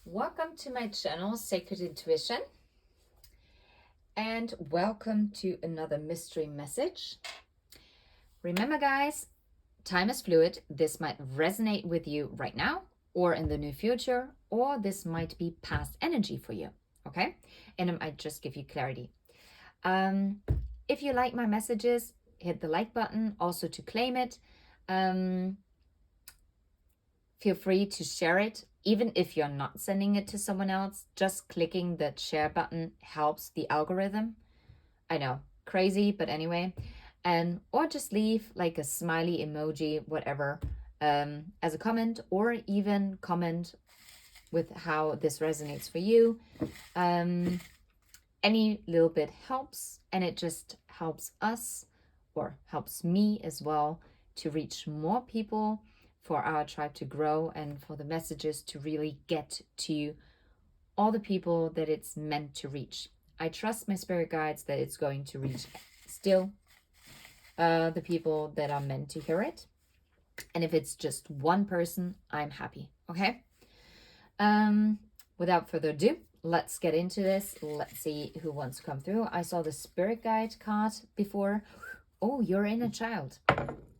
Welcome to my channel, Sacred Intuition, and welcome to another mystery message. Remember, guys, time is fluid. This might resonate with you right now or in the near future, or this might be past energy for you, okay? And it might just give you clarity. If you like my messages, hit the like button, also to claim it. Feel free to share it. Even if you're not sending it to someone else, just clicking the share button helps the algorithm. I know, crazy, but anyway. Or just leave like a smiley emoji, whatever, as a comment, or even comment with how this resonates for you. Any little bit helps, and it just helps us, or helps me as well, to reach more people, for our tribe to grow, and for the messages to really get to all the people that it's meant to reach. I trust my spirit guides that it's going to reach still the people that are meant to hear it. And if it's just one person, I'm happy. Okay? Without further ado, let's get into this. Let's see who wants to come through. I saw the spirit guide card before. Oh, your inner child.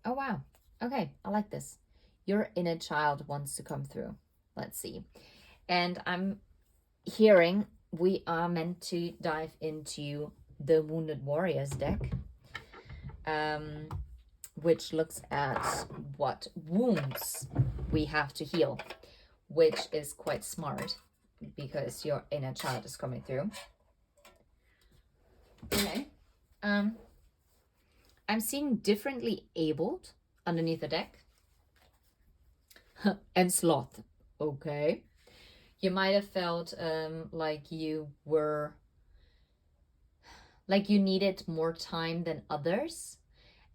Oh, wow. Okay, I like this. Your inner child wants to come through. Let's see. And I'm hearing we are meant to dive into the Wounded Warriors deck, which looks at what wounds we have to heal, which is quite smart because your inner child is coming through. Okay. I'm seeing differently abled underneath the deck. And sloth. Okay. You might have felt like you needed more time than others,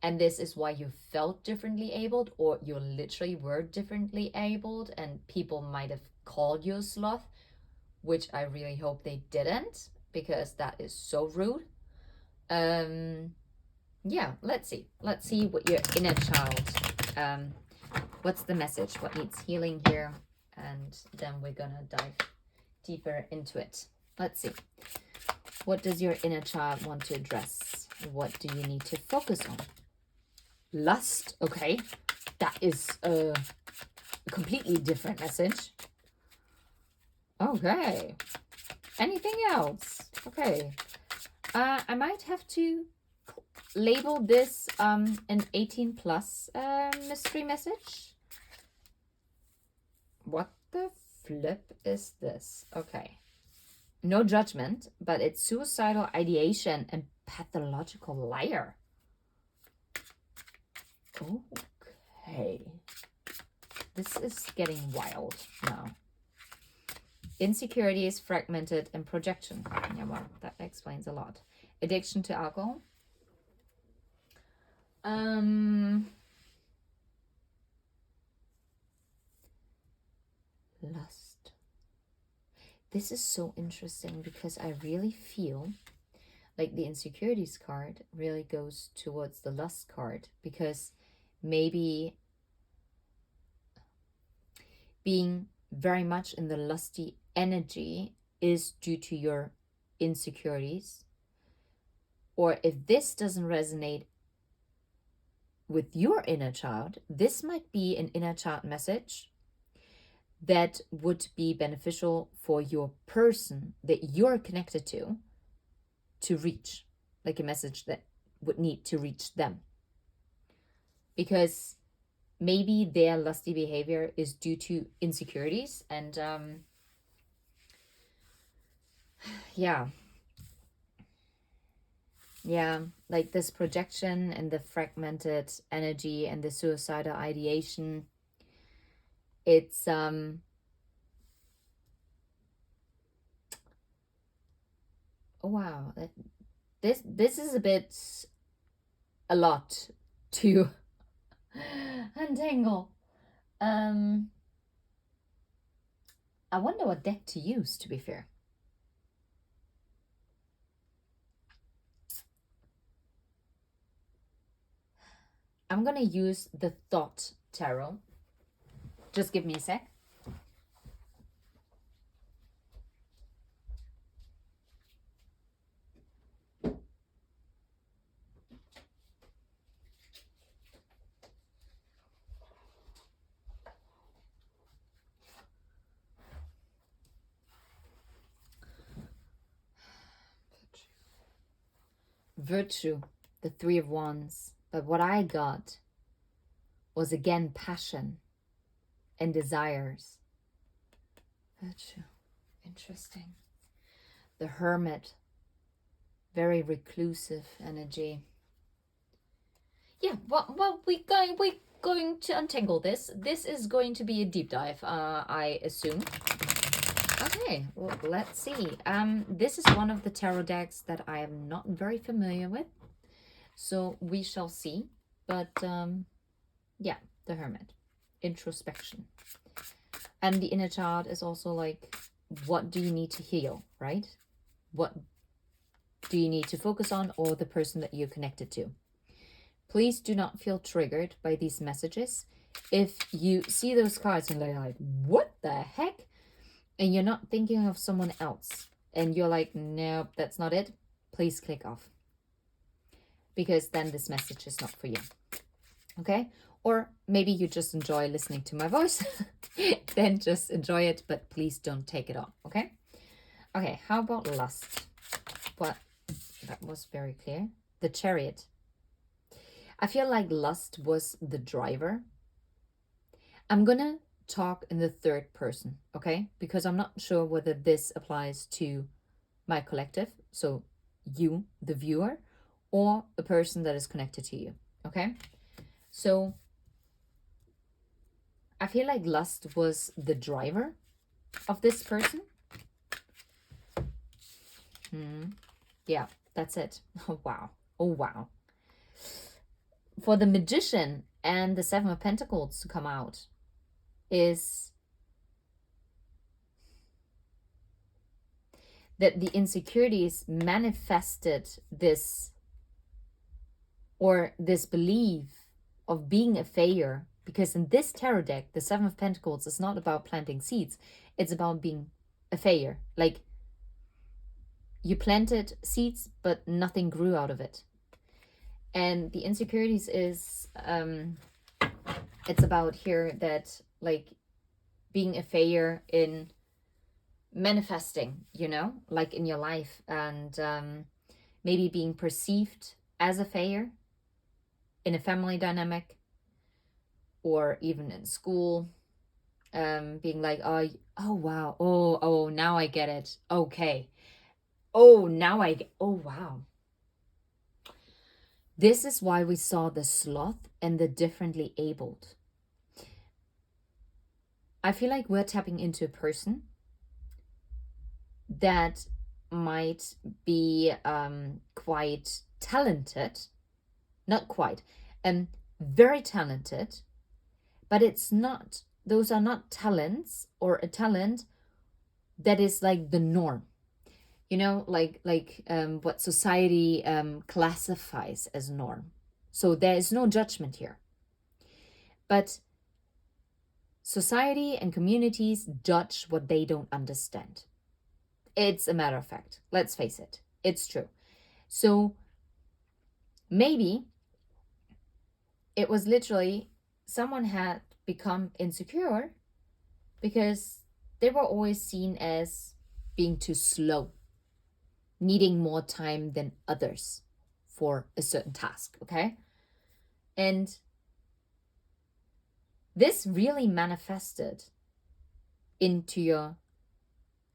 and this is why you felt differently abled, or you literally were differently abled, and people might have called you a sloth, which I really hope they didn't, because that is so rude. Yeah, let's see what your inner child, what's the message, what needs healing here, and then we're gonna dive deeper into it. Let's see. What does your inner child want to address? What do you need to focus on? Lust. Okay, that is a completely different message. Okay. Anything else? Okay. I might have to label this an 18 plus mystery message. What the flip is this? Okay. No judgment, but it's suicidal ideation and pathological liar. Okay. This is getting wild now. Insecurities, fragmented, and projection. Yeah, well, that explains a lot. Addiction to alcohol. Lust. This is so interesting because I really feel like the insecurities card really goes towards the lust card, because maybe being very much in the lusty energy is due to your insecurities. Or if this doesn't resonate with your inner child, this might be an inner child message that would be beneficial for your person that you're connected to reach, like a message that would need to reach them. Because maybe their lusty behavior is due to insecurities, and yeah, like this projection and the fragmented energy and the suicidal ideation. It's oh wow, this is a lot to untangle. I wonder what deck to use, to be fair. I'm gonna use the Thought Tarot. Just give me a sec. Virtue, the Three of Wands. But what I got was again passion and desires. Virtue. Interesting. The Hermit. Very reclusive energy. Yeah, well, we're going to untangle this. This is going to be a deep dive, I assume. Okay, well, let's see. This is one of the tarot decks that I am not very familiar with, so we shall see. But yeah, the Hermit, introspection, and the inner child is also like, what do you need to heal, right? What do you need to focus on, or the person that you're connected to? Please do not feel triggered by these messages. If you see those cards and they're like, what the heck? And you're not thinking of someone else, and you're like, nope, that's not it, please click off. Because then this message is not for you. Okay? Or maybe you just enjoy listening to my voice. Then just enjoy it, but please don't take it on. Okay? Okay, how about lust? What? That was very clear. The Chariot. I feel like lust was the driver. I'm gonna talk in the third person, okay? Because I'm not sure whether this applies to my collective, so you, the viewer, or a person that is connected to you, okay? So I feel like lust was the driver of this person. Yeah, that's it. Oh, wow. Oh, wow. For the Magician and the Seven of Pentacles to come out is that the insecurities manifested this, or this belief of being a failure. Because in this tarot deck, the Seven of Pentacles is not about planting seeds. It's about being a failure. Like, you planted seeds, but nothing grew out of it. And the insecurities is, it's about here that, like, being a failure in manifesting, you know, like in your life, and maybe being perceived as a failure in a family dynamic, or even in school, being like, oh wow, oh now I get it, okay, oh wow. This is why we saw the Sloth and the differently abled. I feel like we're tapping into a person that might be quite talented, not quite, very talented, but it's not, those are not talents, or a talent that is like the norm, you know, like what society classifies as norm. So there is no judgment here, but society and communities judge what they don't understand. It's a matter of fact. Let's face it. It's true. So maybe it was literally someone had become insecure because they were always seen as being too slow, needing more time than others for a certain task, okay? And this really manifested into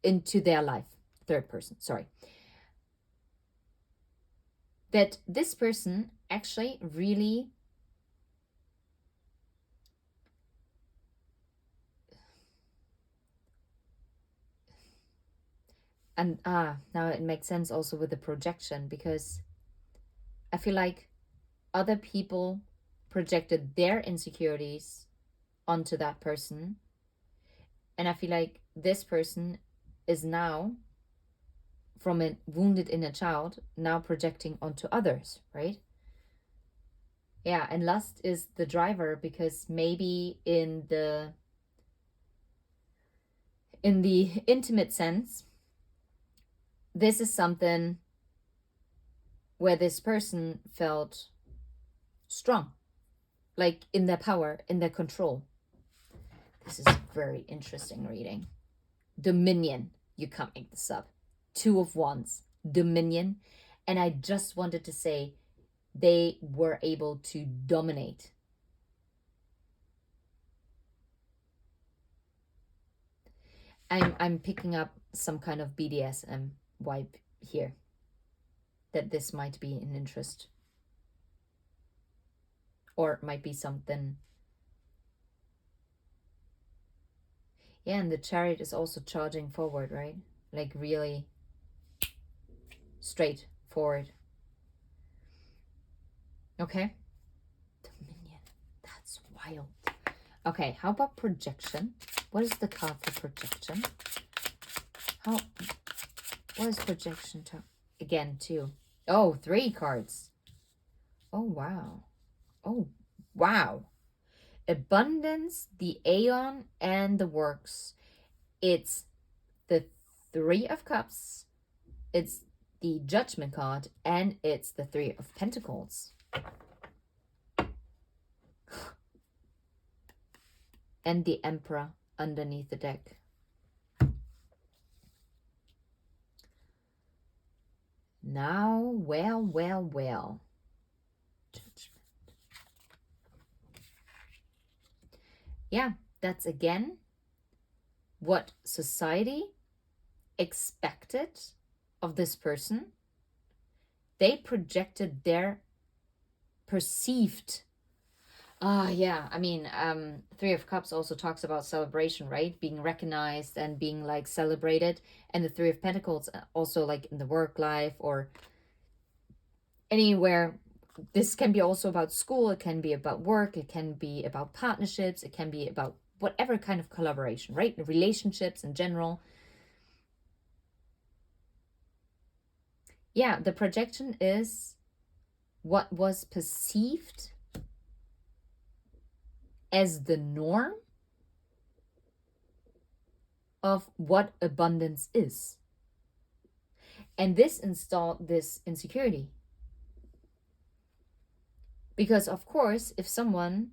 their life. Third person, sorry. That this person actually really and now it makes sense also with the projection, because I feel like other people projected their insecurities onto that person, and I feel like this person is now, from a wounded inner child, now projecting onto others, right? Yeah, and lust is the driver, because maybe in the intimate sense, this is something where this person felt strong, like in their power, in their control. This is a very interesting reading. Dominion, you can't make this up. Two of Wands, dominion. And I just wanted to say they were able to dominate. I'm picking up some kind of BDSM vibe here, that this might be an interest, or might be something. Yeah, and the Chariot is also charging forward, right? Like really straight forward. Okay. Dominion. That's wild. Okay, how about projection? What is the card for projection? What is projection to? Again, 2. Oh, 3 cards. Oh, wow. Oh, wow. Abundance, the Aeon, and the Works. It's the 3 of Cups. It's the Judgment card, and it's the 3 of Pentacles. And the Emperor underneath the deck. Now, well. Judgment. Yeah, that's again what society expected of this person. They projected their perceived. Yeah, I mean, 3 of Cups also talks about celebration, right? Being recognized and being like celebrated. And the 3 of Pentacles also like in the work life or anywhere. This can be also about school, it can be about work, it can be about partnerships, it can be about whatever kind of collaboration, right? Relationships in general. Yeah, the projection is what was perceived as the norm of what abundance is. And this installed this insecurity. Because, of course, if someone...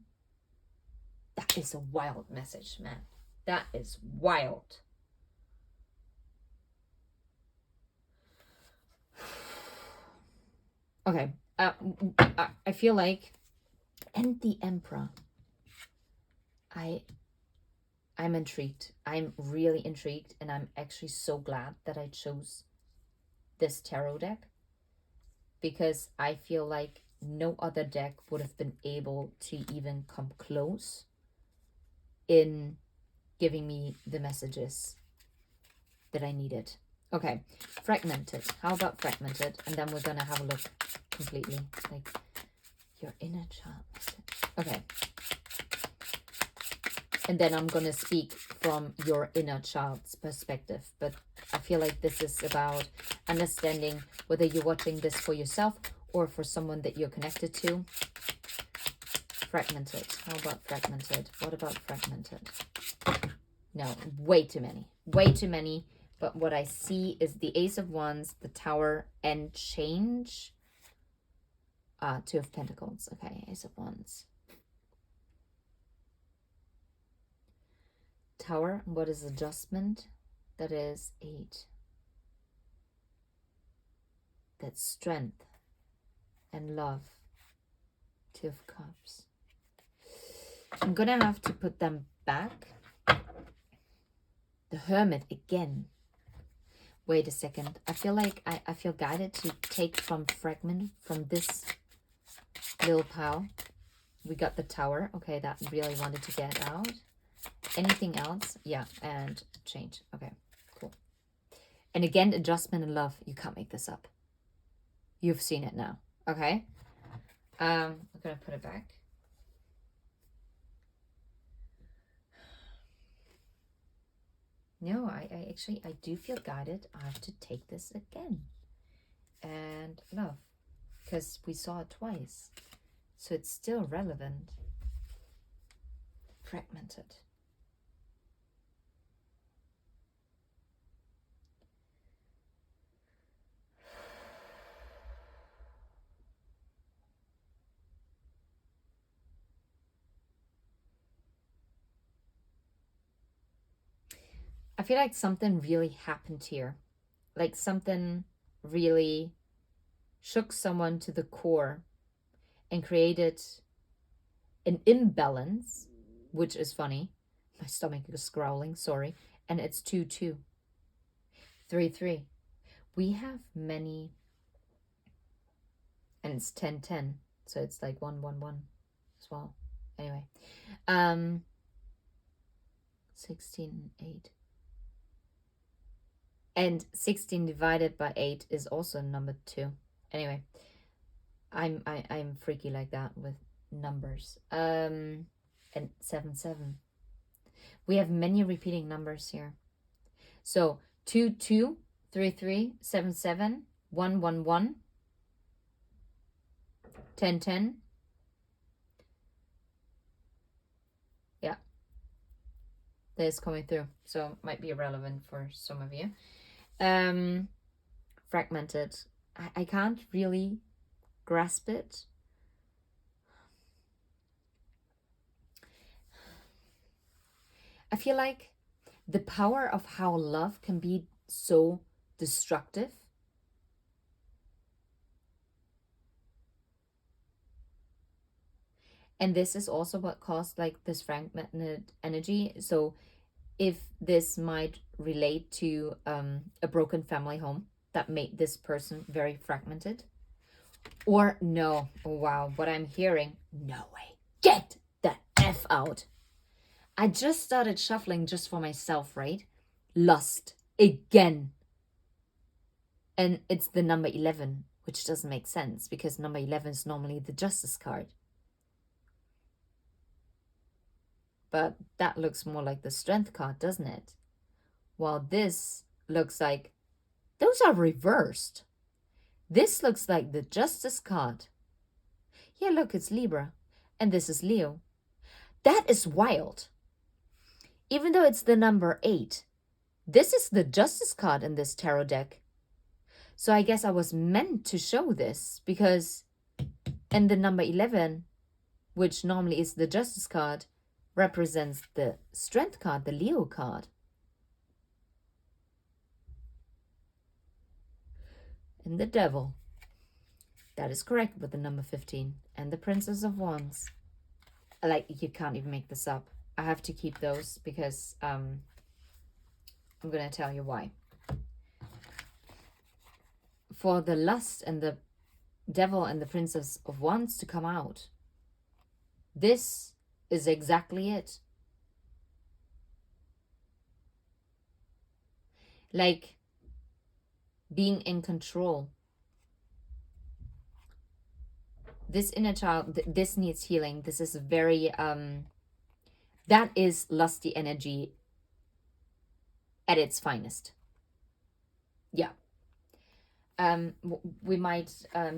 That is a wild message, man. That is wild. Okay. I feel like... And the Emperor. I'm intrigued. I'm really intrigued, and I'm actually so glad that I chose this tarot deck, because I feel like no other deck would have been able to even come close in giving me the messages that I needed. Okay, fragmented. How about fragmented? And then we're gonna have a look completely, like your inner child message. Okay. And then I'm going to speak from your inner child's perspective. But I feel like this is about understanding whether you're watching this for yourself or for someone that you're connected to. Fragmented. How about fragmented? What about fragmented? No, way too many. Way too many. But what I see is the Ace of Wands, the Tower, and change. 2 of Pentacles. Okay, Ace of Wands. Tower, what is adjustment? That is 8. That's strength and love. 2 of Cups. I'm gonna have to put them back. The Hermit again. Wait a second. I feel like I feel guided to take from fragment from this little pile. We got the Tower. Okay, that really wanted to get out. Anything else? Yeah, and change. Okay, cool. And again, adjustment and love. You can't make this up. You've seen it now. Okay. I'm gonna put it back. No, I actually do feel guided. I have to take this again. And love. Because we saw it twice. So it's still relevant. Fragmented. I feel like something really happened here. Like something really shook someone to the core and created an imbalance, which is funny. My stomach is growling, sorry. And it's 2-2. 3-3. We have many, and it's 10-10. So it's like 1-1-1 as well. Anyway. 16 and 8. And 16 divided by 8 is also number 2. Anyway, I'm freaky like that with numbers. And 7-7. We have many repeating numbers here. So 2-2, 3-3, 7-7, 1-1-1, 10-10. Yeah. That is coming through. So might be relevant for some of you. Fragmented. I can't really grasp it. I feel like the power of how love can be so destructive. And this is also what caused like this fragmented energy. So if this might relate to a broken family home that made this person very fragmented. Or no, oh, wow, what I'm hearing, no way, get the F out. I just started shuffling just for myself, right? Lust, again. And it's the number 11, which doesn't make sense because number 11 is normally the Justice card. But that looks more like the Strength card, doesn't it? While this looks like, those are reversed. This looks like the Justice card. Yeah, look, it's Libra. And this is Leo. That is wild. Even though it's the number 8, this is the Justice card in this tarot deck. So I guess I was meant to show this because in the number 11, which normally is the Justice card, represents the Strength card, the Leo card. And the Devil. That is correct with the number 15. And the Princess of Wands. Like, you can't even make this up. I have to keep those because I'm going to tell you why. For the Lust and the Devil and the Princess of Wands to come out, this is exactly it. Like being in control. This inner child, this needs healing. This is very, that is lusty energy at its finest. Yeah. We might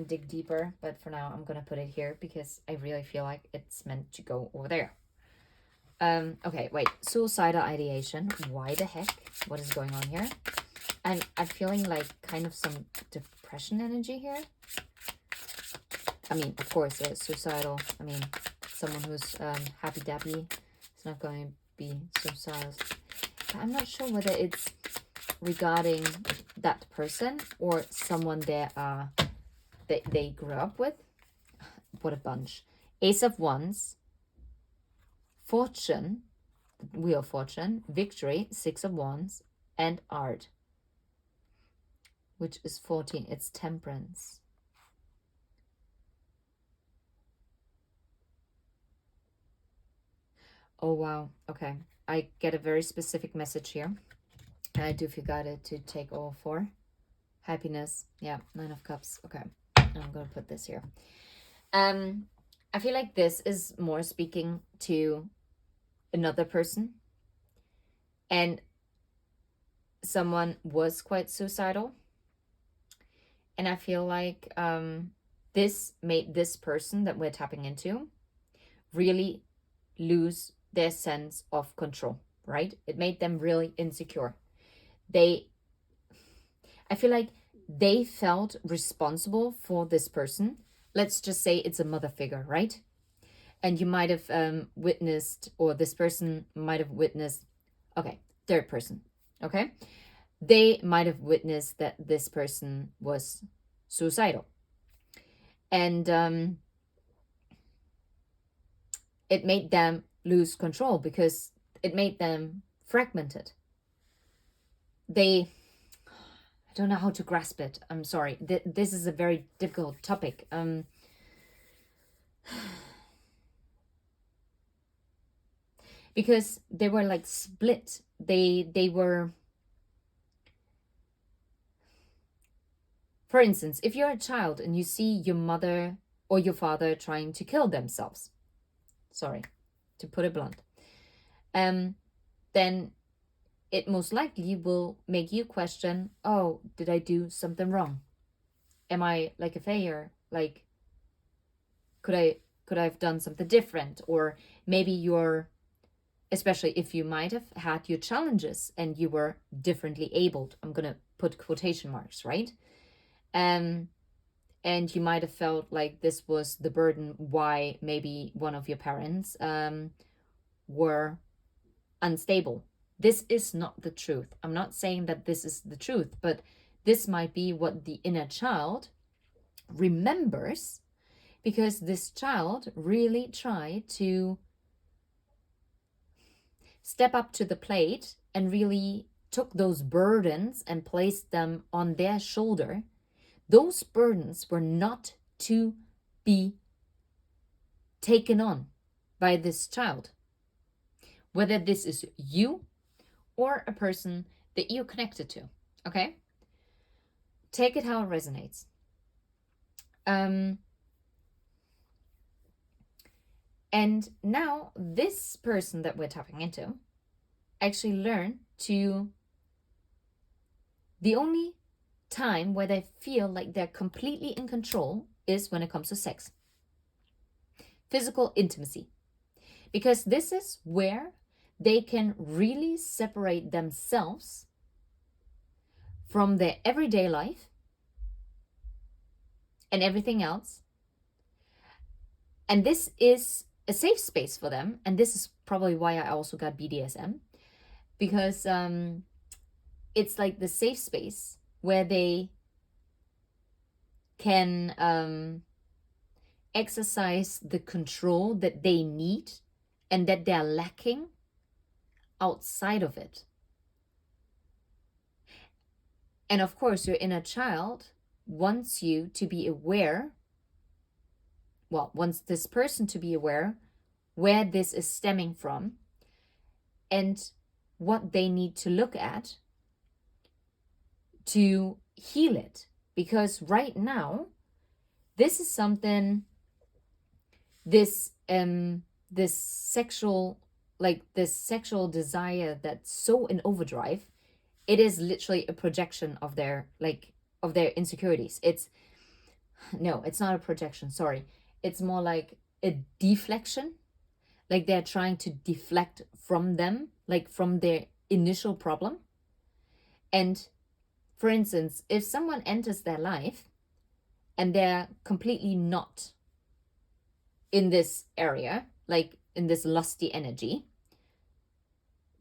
dig deeper, but for now I'm gonna put it here because I really feel like it's meant to go over there. Okay, wait. Suicidal ideation. Why the heck? What is going on here? I'm feeling like kind of some depression energy here. I mean, of course, suicidal. I mean, someone who's happy-dappy is not going to be suicidal. But I'm not sure whether it's regarding that person or someone that they grew up with. What a bunch. Ace of Wands, Fortune, Wheel of Fortune, Victory, Six of Wands, and Art, which is 14. It's Temperance. Oh, wow. Okay. I get a very specific message here. And I do forgot it to take all 4. Happiness. Yeah, 9 of Cups. Okay. I'm going to put this here. I feel like this is more speaking to another person. And someone was quite suicidal. And I feel like this made this person that we're tapping into really lose their sense of control, right? It made them really insecure. I feel like they felt responsible for this person. Let's just say it's a mother figure, right? And you might have witnessed, or this person might have witnessed, okay, third person, okay? They might have witnessed that this person was suicidal. And it made them lose control because it made them fragmented. I don't know how to grasp it. I'm sorry. This is a very difficult topic. Because they were like split. They were, for instance, if you're a child and you see your mother or your father trying to kill themselves, sorry to put it blunt, then it most likely will make you question, oh, did I do something wrong? Am I like a failure? Like, could I have done something different? Or maybe you're, especially if you might have had your challenges and you were differently abled. I'm going to put quotation marks, right? And you might have felt like this was the burden why maybe one of your parents were unstable. This is not the truth. I'm not saying that this is the truth, but this might be what the inner child remembers, because this child really tried to step up to the plate and really took those burdens and placed them on their shoulder. Those burdens were not to be taken on by this child. Whether this is you or a person that you're connected to, okay? Take it how it resonates. And now this person that we're tapping into actually learn to, the only time where they feel like they're completely in control is when it comes to sex. Physical intimacy. Because this is where they can really separate themselves from their everyday life and everything else. And this is a safe space for them. And this is probably why I also got BDSM. Because it's like the safe space where they can exercise the control that they need and that they're lacking outside of it. And of course, your inner child wants you to be aware, wants this person to be aware where this is stemming from and what they need to look at to heal it. Because right now, this is something, this sexual desire that's so in overdrive, it is literally a projection of their insecurities. It's not a projection, sorry. It's more like a deflection. Like they're trying to deflect from them, like from their initial problem. And for instance, if someone enters their life and they're completely not in this area, like in this lusty energy,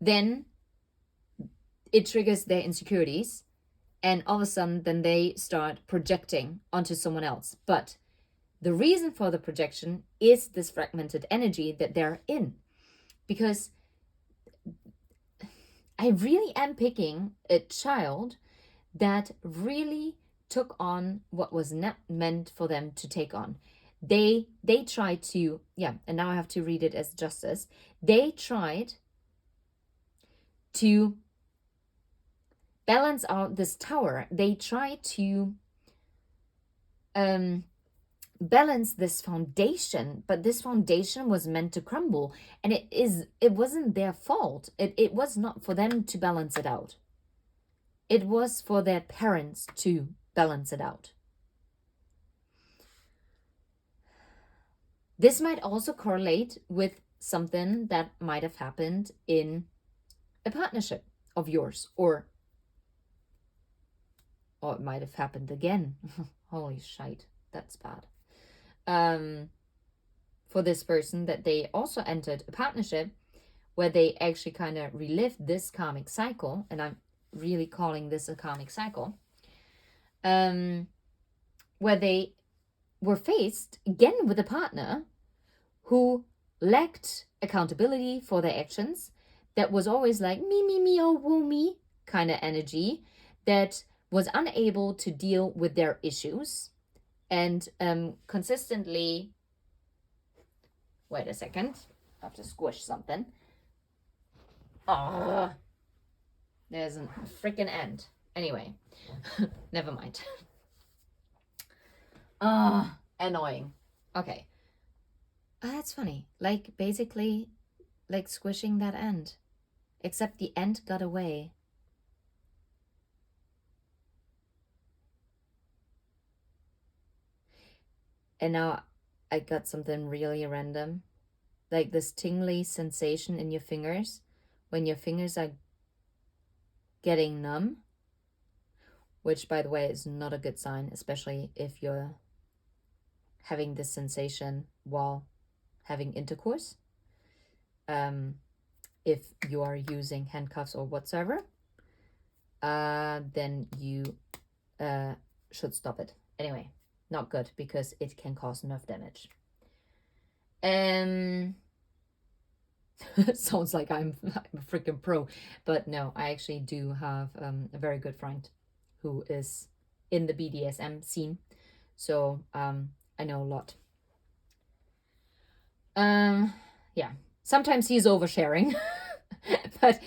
then it triggers their insecurities, and all of a sudden then they start projecting onto someone else. But the reason for the projection is this fragmented energy that they're in. Because I really am picking a child that really took on what was not meant for them to take on. They tried to, and now I have to read it as justice. They tried to balance out this tower. They tried to balance this foundation, but this foundation was meant to crumble, and it wasn't their fault. It was not for them to balance it out. It was for their parents to balance it out. This might also correlate with something that might have happened in a partnership of yours, or it might have happened again. Holy shite, that's bad. For this person, that they also entered a partnership where they actually kind of relived this karmic cycle, and I'm really calling this a karmic cycle, where were faced again with a partner who lacked accountability for their actions, that was always like me, oh, woo me kind of energy, that was unable to deal with their issues and consistently. Wait a second, I have to squish something. Oh, there's a freaking end. Anyway, never mind. Annoying. Okay. That's funny. Like, basically, like squishing that end. Except the end got away. And now I got something really random. Like this tingly sensation in your fingers when your fingers are getting numb. Which, by the way, is not a good sign, especially if you're having this sensation while having intercourse. If you are using handcuffs or whatsoever, then you should stop it. Anyway, not good because it can cause nerve damage. Sounds like I'm a freaking pro, but no, I actually do have a very good friend who is in the BDSM scene, so I know a lot. Yeah, sometimes he's oversharing, but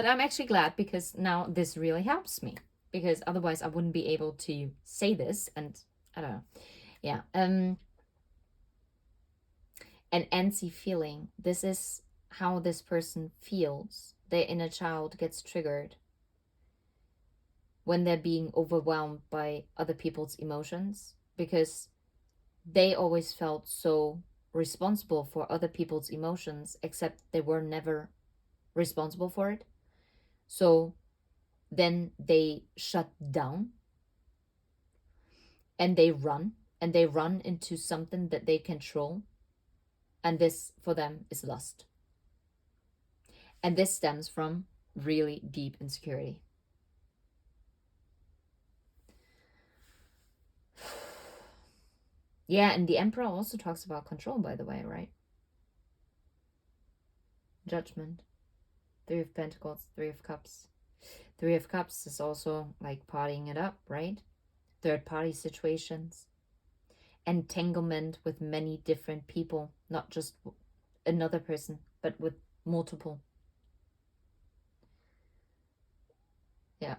I'm actually glad because now this really helps me, because otherwise I wouldn't be able to say this, and I don't know. Yeah. An antsy feeling. This is how this person feels. Their inner child gets triggered when they're being overwhelmed by other people's emotions, because they always felt so responsible for other people's emotions, except they were never responsible for it. So then they shut down and they run into something that they control. And this for them is lust. And this stems from really deep insecurity. Yeah, and the Emperor also talks about control, by the way, right? Judgment. Three of Pentacles, Three of Cups. Three of Cups is also like partying it up, right? Third party situations. Entanglement with many different people, not just another person, but with multiple. Yeah.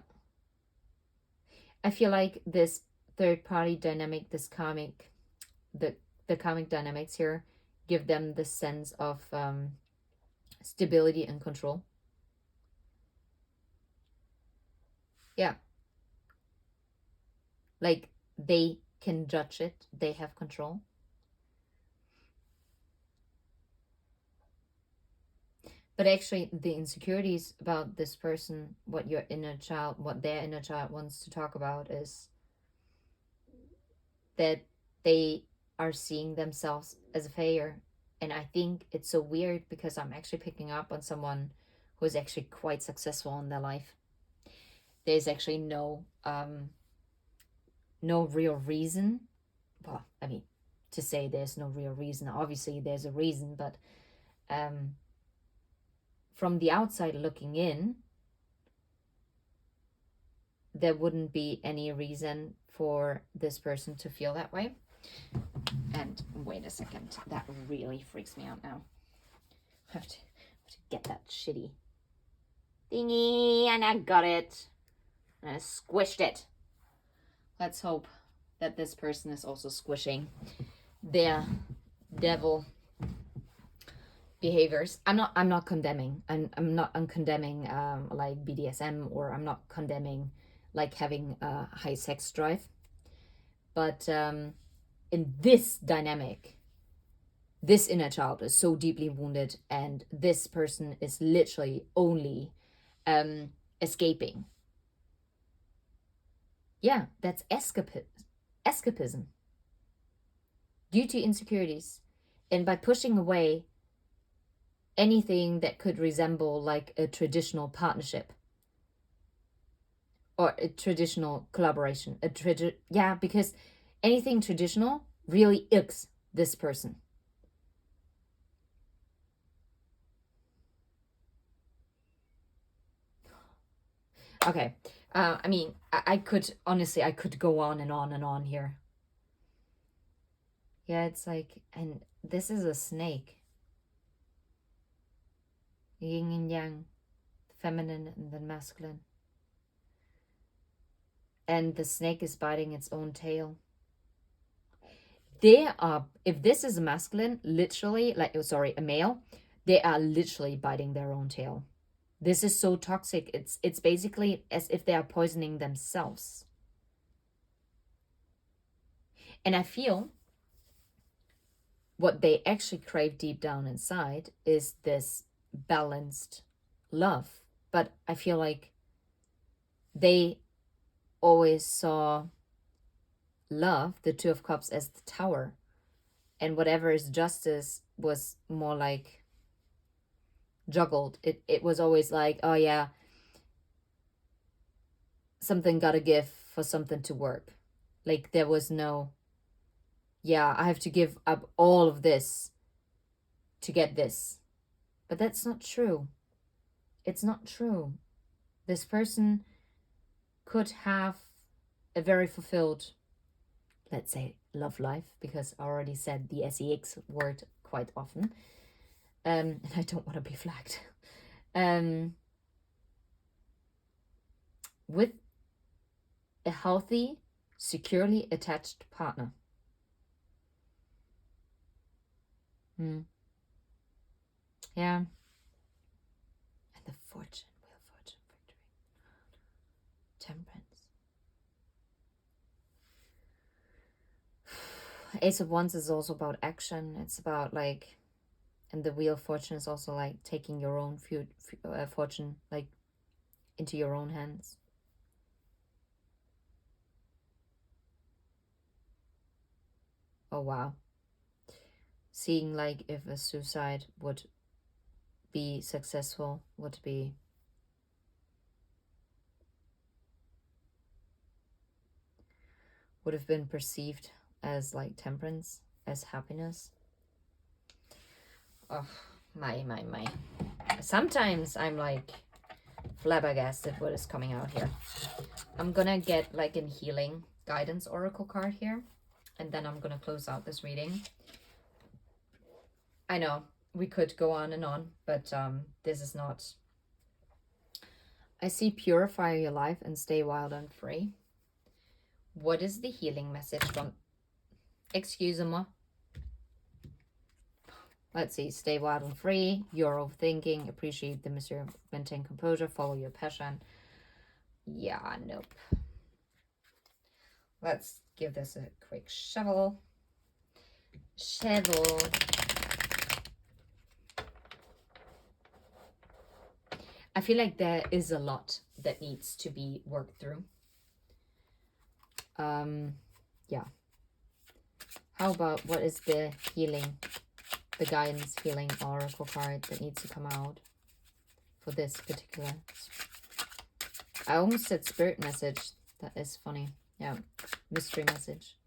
I feel like this third party dynamic, this karmic, the karmic dynamics here give them the sense of stability and control. Yeah. Like they can judge it, they have control. But actually the insecurities about this person, what their inner child wants to talk about, is that they are seeing themselves as a failure. And I think it's so weird because I'm actually picking up on someone who is actually quite successful in their life. There's actually no real reason. Well, I mean, to say there's no real reason. Obviously, there's a reason, but from the outside looking in, there wouldn't be any reason for this person to feel that way. And wait a second, that really freaks me out now. I have to get that shitty thingy, and I got it. And I squished it. Let's hope that this person is also squishing their devil behaviors. I'm not condemning. I'm not condemning like BDSM, or I'm not condemning like having a high sex drive. But in this dynamic, this inner child is so deeply wounded, and this person is literally only escaping. Yeah, that's escapism due to insecurities. And by pushing away anything that could resemble like a traditional partnership or a traditional collaboration, because anything traditional really icks this person. Okay. I mean, I could, honestly, I could go on and on and on here. Yeah, it's like, and this is a snake. Yin and yang, feminine and then masculine. And the snake is biting its own tail. They are, if this is a masculine, literally, like, oh, sorry, a male, they are literally biting their own tail. This is so toxic. It's basically as if they are poisoning themselves. And I feel what they actually crave deep down inside is this balanced love. But I feel like they always saw love, the Two of Cups, as the tower. And whatever is justice was more like juggled. It was always like, oh yeah, something gotta give for something to work. Like there was no, yeah, I have to give up all of this to get this. But that's not true. It's not true. This person could have a very fulfilled, let's say, love life, because I already said the sex word quite often. And I don't want to be flagged. With a healthy, securely attached partner. Yeah. And the fortune, wheel of fortune, victory. Temperance. Ace of Wands is also about action. It's about like, and the Wheel of Fortune is also like taking your own fortune like into your own hands. Oh wow. Seeing like if a suicide would be successful, would have been perceived as like temperance, as happiness. Oh, my. Sometimes I'm like flabbergasted what is coming out here. I'm gonna get like a healing guidance oracle card here, and then I'm gonna close out this reading. I know we could go on and on, but this is not. I see purify your life and stay wild and free. What is the healing message from? Excuse-moi. Let's see. Stay wild and free. You're overthinking. Appreciate the mystery. Maintain composure. Follow your passion. Yeah, nope. Let's give this a quick shovel. I feel like there is a lot that needs to be worked through. Yeah. How about what is the healing, the guidance healing oracle card that needs to come out for this particular? I almost said spirit message. That is funny. Yeah. Mystery message.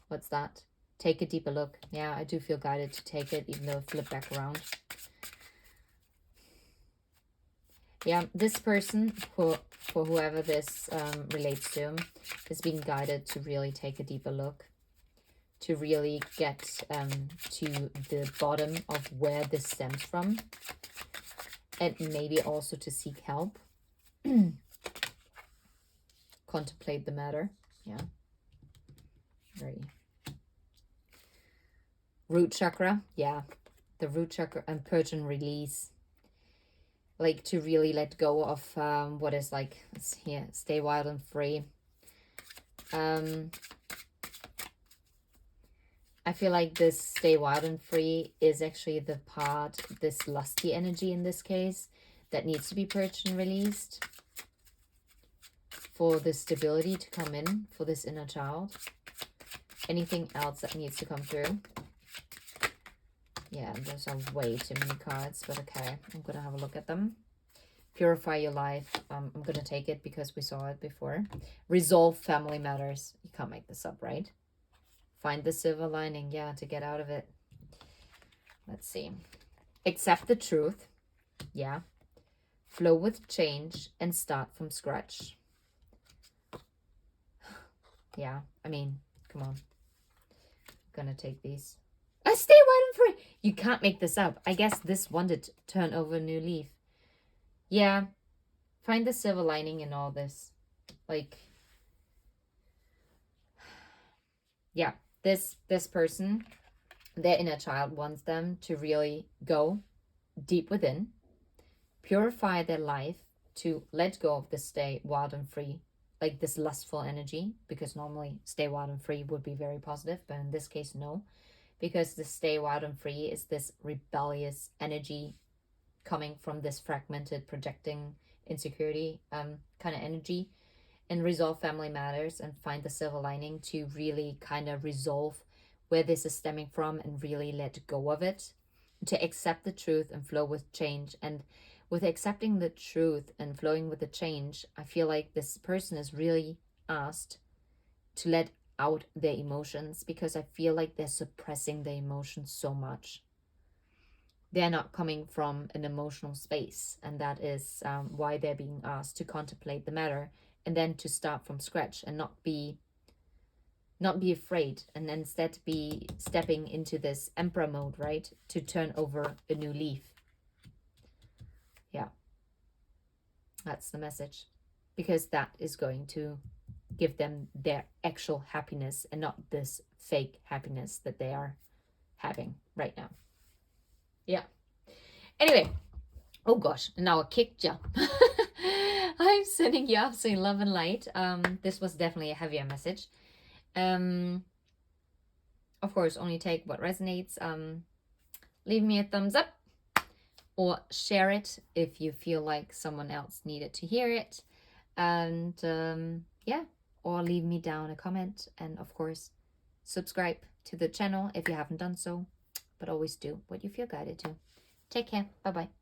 What's that? Take a deeper look. Yeah, I do feel guided to take it, even though I flip back around. Yeah, this person, for whoever this relates to, is being guided to really take a deeper look, to really get to the bottom of where this stems from, and maybe also to seek help. Contemplate the matter. Yeah. Very. Root chakra. Yeah. The root chakra and purge and release. Like to really let go of what is like here, stay wild and free. I feel like this stay wild and free is actually the part, this lusty energy in this case, that needs to be purged and released for the stability to come in for this inner child. Anything else that needs to come through? Yeah, those are way too many cards, but okay, I'm gonna have a look at them. Purify your life. I'm gonna take it because we saw it before. Resolve family matters. You can't make this up, right? Find the silver lining, yeah, to get out of it. Let's see. Accept the truth, yeah. Flow with change and start from scratch. Yeah, I mean, come on. I'm gonna take these. Stay wide and free. You can't make this up. I guess this wanted to turn over a new leaf. Yeah, find the silver lining in all this. Like, yeah, this person, their inner child wants them to really go deep within, purify their life, to let go of this stay wild and free, like this lustful energy, because normally stay wild and free would be very positive, but in this case, no, because the stay wild and free is this rebellious energy coming from this fragmented, projecting insecurity kind of energy, and resolve family matters and find the silver lining to really kind of resolve where this is stemming from and really let go of it, to accept the truth and flow with change. And with accepting the truth and flowing with the change, I feel like this person is really asked to let out their emotions, because I feel like they're suppressing their emotions so much. They're not coming from an emotional space, and that is why they're being asked to contemplate the matter and then to start from scratch and not be afraid, and instead be stepping into this emperor mode, right? To turn over a new leaf. Yeah, that's the message, because that is going to give them their actual happiness and not this fake happiness that they are having right now. Yeah. Anyway, oh gosh, now I kicked you. I'm sending you off saying love and light. This was definitely a heavier message. Of course, only take what resonates. Leave me a thumbs up or share it if you feel like someone else needed to hear it. And yeah, or leave me down a comment. And of course, subscribe to the channel if you haven't done so. But always do what you feel guided to. Take care. Bye-bye.